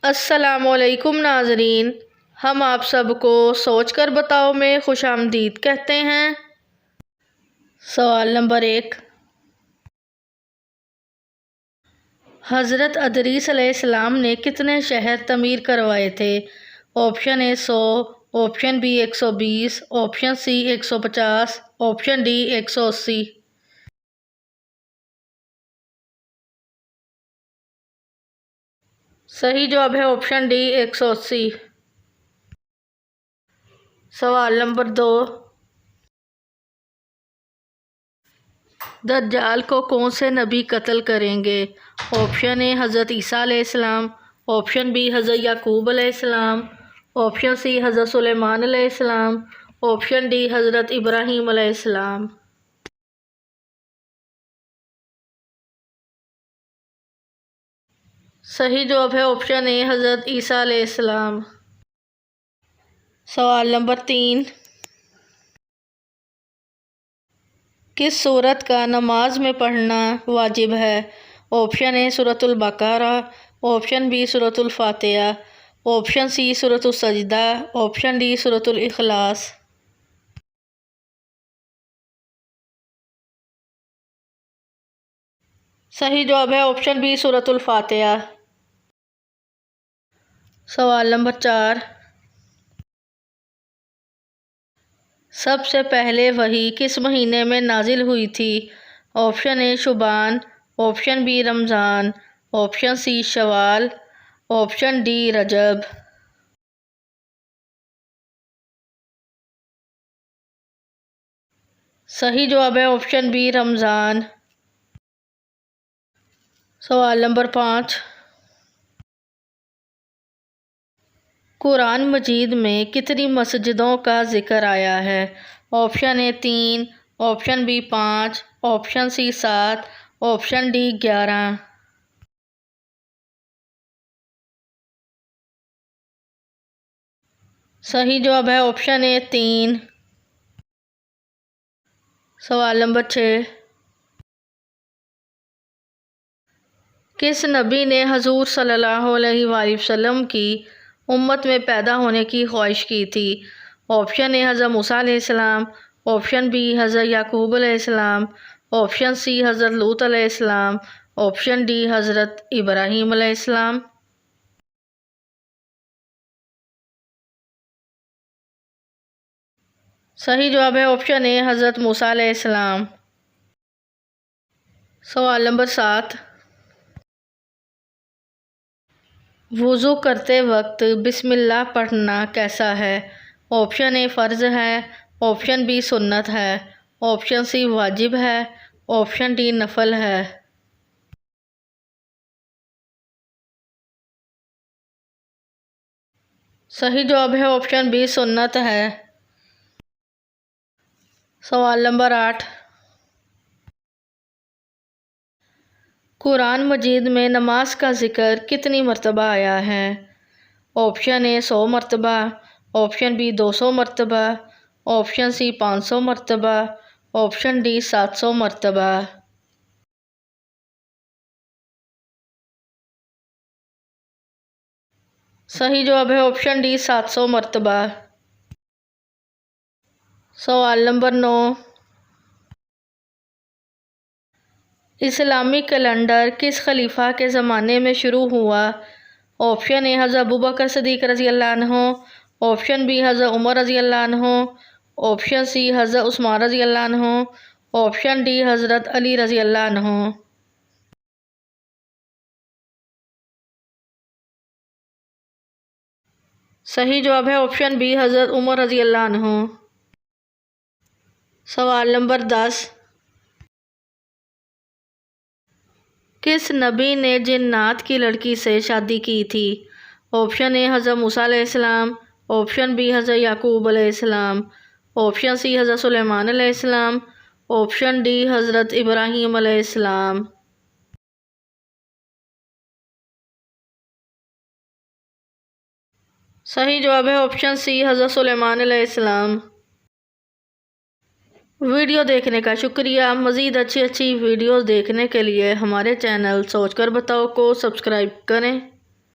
السلام علیکم ناظرین، ہم آپ سب کو سوچ کر بتاؤ میں خوش آمدید کہتے ہیں۔ سوال نمبر 1، حضرت ادریس علیہ السلام نے کتنے شہر تعمیر کروائے تھے؟ Option A 100، option B 120، option C 150، option D 180۔ صحیح جواب ہے آپشن ڈی 180۔ سوال نمبر 2، دجال کو کون سے نبی قتل کریں گے؟ آپشن اے حضرت عیسیٰ علیہ السلام، آپشن بی حضرت یعقوب علیہ السلام، آپشن سی حضرت سلیمان علیہ السلام، آپشن ڈی حضرت ابراہیم علیہ السلام۔ صحیح جواب ہے آپشن اے حضرت عیسیٰ علیہ السلام۔ سوال نمبر 3، کس سورت کا نماز میں پڑھنا واجب ہے؟ آپشن اے سورۃ البقرہ، آپشن بی سورۃ الفاتحہ، آپشن سی سورۃ السجدہ، آپشن ڈی سورۃ الاخلاص۔ صحیح جواب ہے آپشن بی سورۃ الفاتحہ۔ سوال نمبر 4، سب سے پہلے وحی کس مہینے میں نازل ہوئی تھی؟ آپشن اے شعبان، آپشن بی رمضان، آپشن سی شوال، آپشن ڈی رجب۔ صحیح جواب ہے آپشن بی رمضان۔ سوال نمبر 5، قرآن مجید میں کتنی مسجدوں کا ذکر آیا ہے؟ Option A 3، option B 5، option C 7، option D 11۔ صحیح جواب ہے آپشن اے 3۔ سوال نمبر 6، کس نبی نے حضور صلی اللہ علیہ وآلہ وسلم کی امت میں پیدا ہونے کی خواہش کی تھی؟ آپشن اے حضرت موسیٰ علیہ السلام، آپشن بی حضرت یعقوب علیہ السلام، آپشن سی حضرت لوط علیہ السلام، آپشن ڈی حضرت ابراہیم علیہ السلام۔ صحیح جواب ہے آپشن اے حضرت موسیٰ علیہ السلام۔ سوال نمبر 7، وضو کرتے وقت بسم اللہ پڑھنا کیسا ہے؟ آپشن اے فرض ہے، آپشن بی سنت ہے، آپشن سی واجب ہے، آپشن ڈی نفل ہے۔ صحیح جواب ہے آپشن بی سنت ہے۔ سوال نمبر 8، قرآن مجید میں نماز کا ذکر کتنی مرتبہ آیا ہے؟ آپشن اے 100 مرتبہ، آپشن بی 200 مرتبہ، آپشن سی 500 مرتبہ، آپشن ڈی 700 مرتبہ۔ صحیح جواب ہے آپشن ڈی 700 مرتبہ۔ سوال نمبر 9، اسلامی کیلنڈر کس خلیفہ کے زمانے میں شروع ہوا؟ آپشن اے حضرت ابوبکر صدیق رضی اللہ عنہ، آپشن بی حضرت عمر رضی اللہ عنہ، آپشن سی حضرت عثمان رضی اللہ عنہ، آپشن ڈی حضرت علی رضی اللہ عنہ۔ صحیح جواب ہے آپشن بی حضرت عمر رضی اللہ عنہ۔ سوال نمبر 10، کس نبی نے جنات کی لڑکی سے شادی کی تھی؟ آپشن اے حضرت موسیٰ علیہ السلام، آپشن بی حضرت یعقوب علیہ السلام، آپشن سی حضرت سلیمان علیہ السلام، آپشن ڈی حضرت ابراہیم علیہ السلام۔ صحیح جواب ہے آپشن سی حضرت سلیمان علیہ السلام۔ ویڈیو دیکھنے کا شکریہ۔ مزید اچھی ویڈیوز دیکھنے کے لیے ہمارے چینل سوچ کر بتاؤ کو سبسکرائب کریں۔